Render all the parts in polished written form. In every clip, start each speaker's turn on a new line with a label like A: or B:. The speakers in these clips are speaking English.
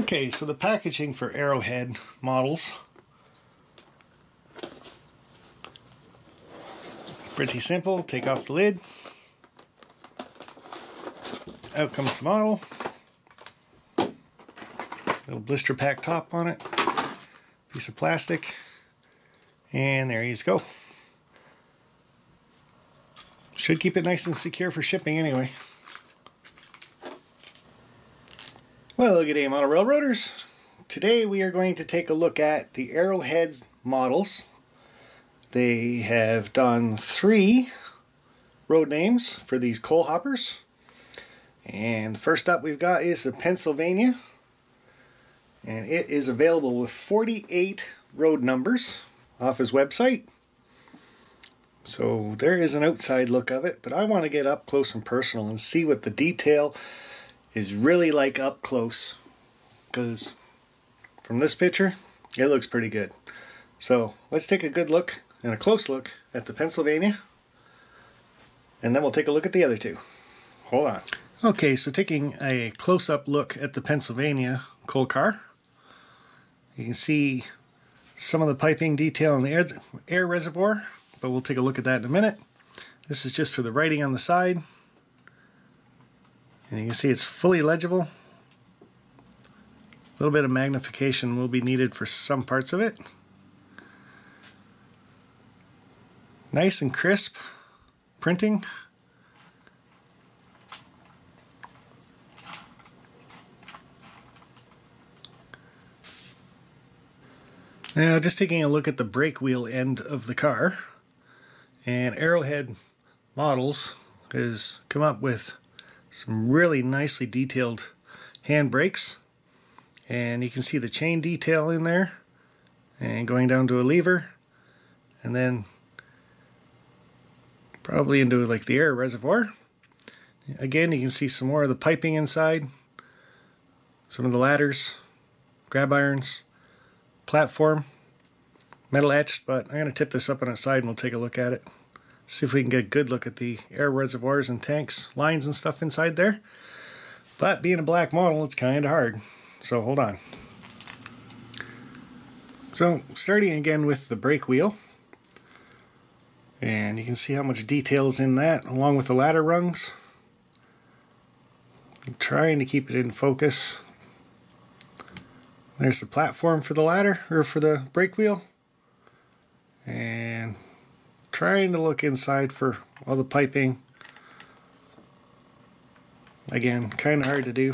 A: Okay, so the packaging for Arrowhead Models. Pretty simple. Take off the lid. Out comes the model. Little blister pack top on it. Piece of plastic. And there you go. Should keep it nice and secure for shipping anyway. Well, good day, model railroaders. Today we are going to take a look at the Arrowhead Models. They have done 3 road names for these coal hoppers. And first up we've got is the Pennsylvania. And it is available with 48 road numbers off his website. So there is an outside look of it, but I want to get up close and personal and see what the detail is really like up close, because from this picture it looks pretty good. So let's take a good look and a close look at the Pennsylvania, and then we'll take a look at the other 2. Hold on. Okay, so taking a close-up look at the Pennsylvania coal car, you can see some of the piping detail in the air reservoir, but we'll take a look at that in a minute. This is just for the writing on the side. And you can see it's fully legible. A little bit of magnification will be needed for some parts of it. Nice and crisp printing. Now, just taking a look at the brake wheel end of the car, and Arrowhead Models has come up with some really nicely detailed hand brakes, and you can see the chain detail in there and going down to a lever, and then probably into like the air reservoir. Again, you can see some more of the piping inside, some of the ladders, grab irons, platform, metal etched, but I'm going to tip this up on its side and we'll take a look at it. See if we can get a good look at the air reservoirs and tanks, lines and stuff inside there. But being a black model, it's kind of hard. So hold on. So starting again with the brake wheel. And you can see how much detail is in that, along with the ladder rungs. I'm trying to keep it in focus. There's the platform for the ladder, or for the brake wheel. And trying to look inside for all the piping. Again, kind of hard to do.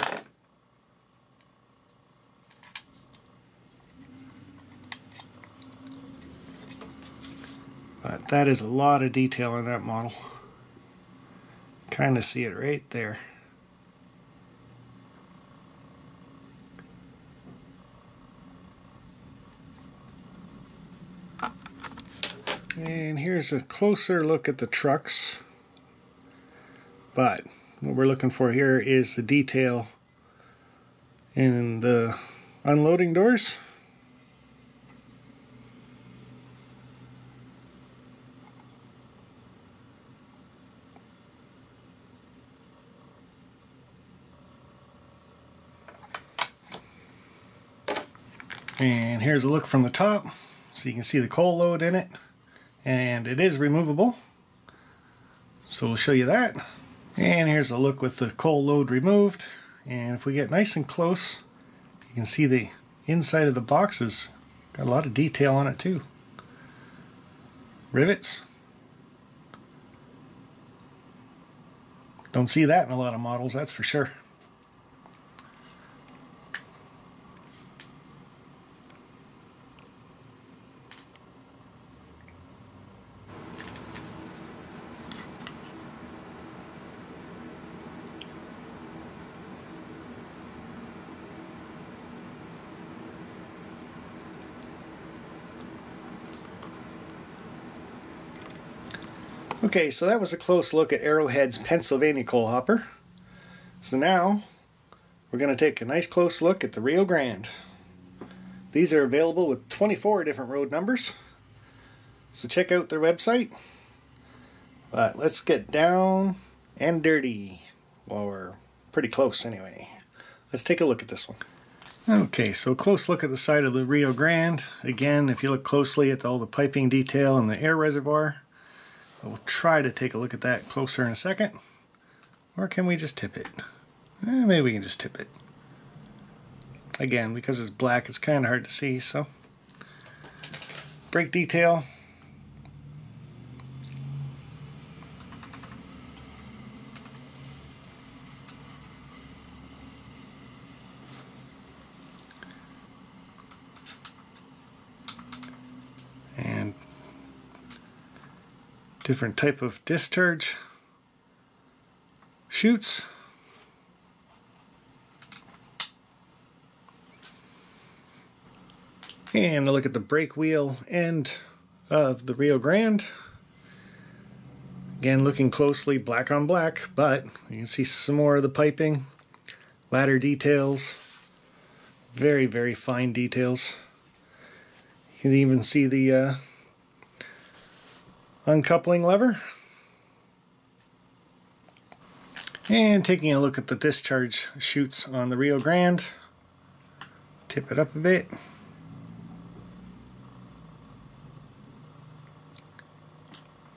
A: But that is a lot of detail in that model. Kind of see it right there. And here's a closer look at the trucks. But what we're looking for here is the detail in the unloading doors. And here's a look from the top, so you can see the coal load in it. And it is removable, so we'll show you that. And here's a look with the coal load removed, and if we get nice and close, you can see the inside of the boxes got a lot of detail on it too. Rivets. Don't see that in a lot of models, that's for sure. Okay, so that was a close look at Arrowhead's Pennsylvania coal hopper. So now we're going to take a nice close look at the Rio Grande. These are available with 24 different road numbers. So check out their website. But let's get down and dirty. Well, we're pretty close anyway. Let's take a look at this one. Okay, so a close look at the side of the Rio Grande. Again, if you look closely at all the piping detail and the air reservoir, we'll try to take a look at that closer in a second. Or can we just tip it? Maybe we can just tip it. Again, because it's black, it's kind of hard to see, so. Brake detail. And different type of discharge chutes. And a look at the brake wheel end of the Rio Grande. Again, looking closely, black on black, but you can see some more of the piping, ladder details, very, very fine details. You can even see the uncoupling lever. And taking a look at the discharge chutes on the Rio Grande. Tip it up a bit.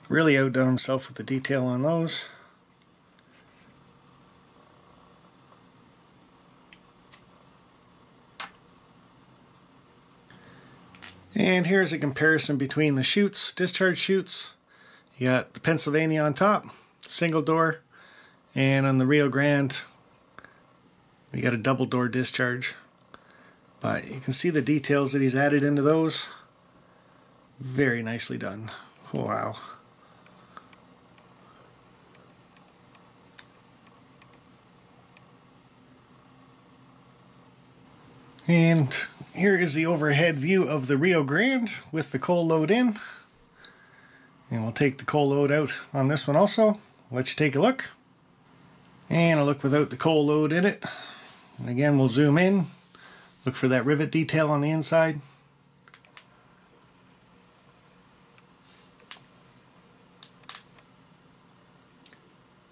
A: Really outdone himself with the detail on those. And here's a comparison between the chutes, discharge chutes. You got the Pennsylvania on top, single door, and on the Rio Grande, we got a double door discharge. But you can see the details that he's added into those. Very nicely done. Wow. And here is the overhead view of the Rio Grande with the coal load in. And we'll take the coal load out on this one also. Let you take a look. And a look without the coal load in it. And again, we'll zoom in. Look for that rivet detail on the inside.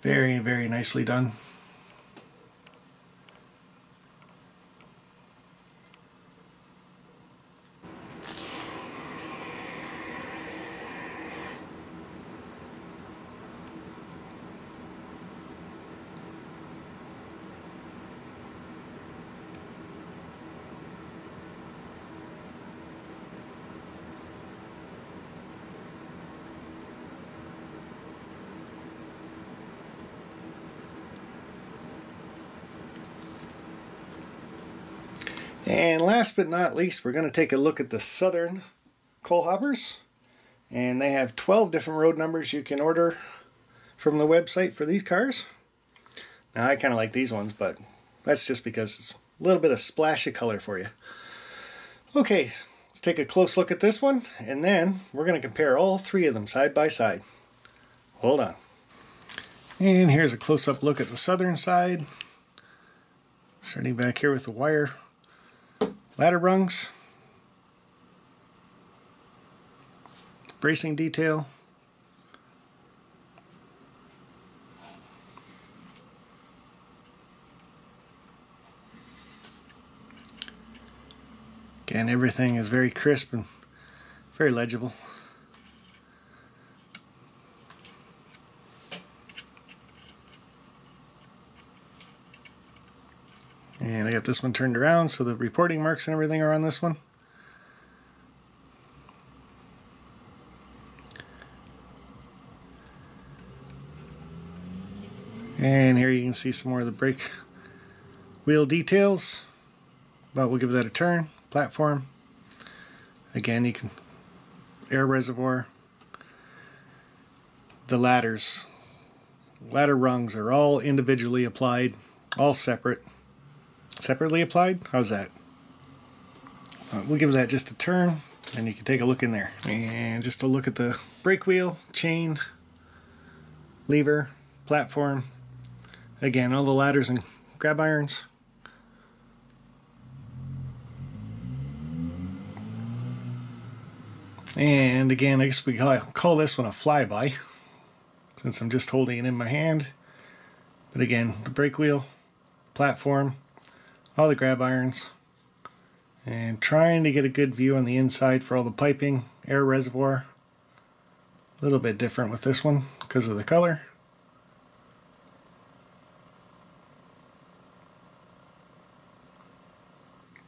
A: Very, very nicely done. And last but not least, we're going to take a look at the Southern coal hoppers. And they have 12 different road numbers you can order from the website for these cars. Now I kind of like these ones, but that's just because it's a little bit of splash of color for you. Okay, let's take a close look at this one, and then we're going to compare all three of them side by side. Hold on. And here's a close-up look at the Southern side. Starting back here with the wire ladder rungs, bracing detail, again, everything is very crisp and very legible. And I got this one turned around so the reporting marks and everything are on this one. And here you can see some more of the brake wheel details, but we'll give that a turn. Platform. Again, you can air reservoir. The ladders. Ladder rungs are all individually applied, all separate. Separately applied? How's that? We'll give that just a turn, and you can take a look in there. And just a look at the brake wheel, chain, lever, platform. Again, all the ladders and grab irons. And again, I guess we call this one a flyby, since I'm just holding it in my hand. But again, the brake wheel, platform, all the grab irons, And trying to get a good view on the inside for all the piping, air reservoir. A little bit different with this one because of the color.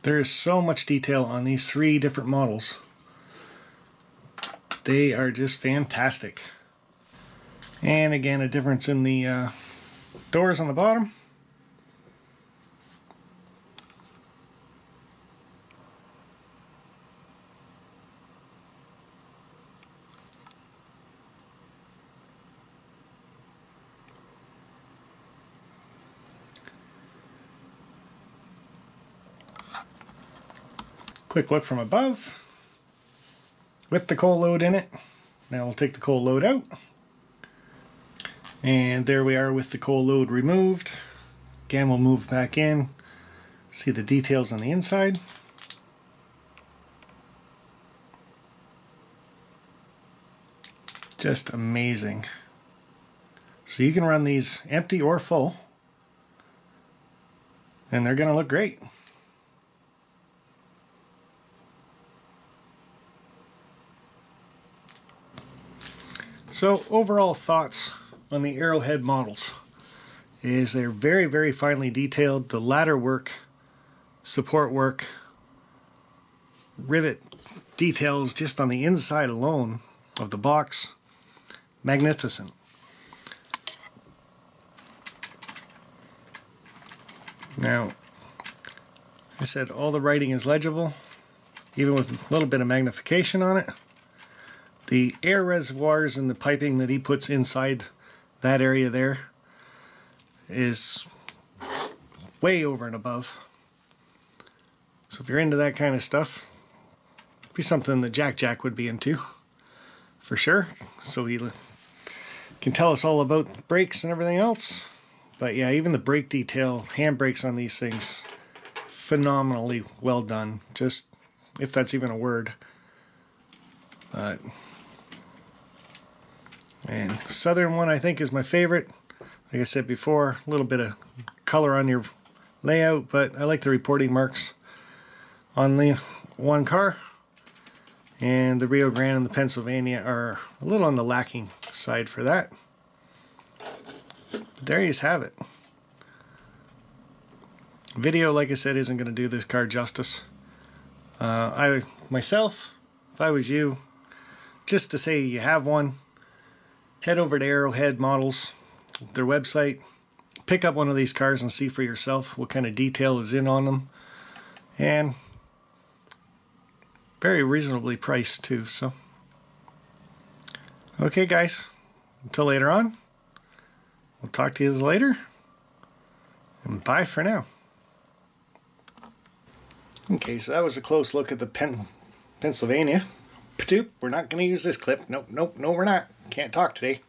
A: There is so much detail on these 3 different models. They are just fantastic. And again, a difference in the doors on the bottom. Quick look from above with the coal load in it. Now we'll take the coal load out. And there we are with the coal load removed. Again, we'll move back in, see the details on the inside. Just amazing. So you can run these empty or full, and they're going to look great. So overall thoughts on the Arrowhead models is they're very, very finely detailed. The ladder work, support work, rivet details just on the inside alone of the box, magnificent. Now, like I said, all the writing is legible, even with a little bit of magnification on it. The air reservoirs and the piping that he puts inside that area there is way over and above. So if you're into that kind of stuff, it'd be something that Jack would be into, for sure. So he can tell us all about brakes and everything else. But yeah, even the brake detail, hand brakes on these things, phenomenally well done. Just, if that's even a word. But... and the southern one I think is my favorite. Like I said before, a little bit of color on your layout, but I like the reporting marks on the one car. And the Rio Grande and the Pennsylvania are a little on the lacking side for that. But there you have it. Video, like I said, isn't going to do this car justice. I myself, if I was you, just to say you have one, head over to Arrowhead Models, their website, pick up one of these cars and see for yourself what kind of detail is in on them. And very reasonably priced too, so. Okay guys, until later on, we'll talk to you later, and bye for now. Okay, so that was a close look at the Pennsylvania. We're not going to use this clip. Nope, no, we're not. Can't talk today.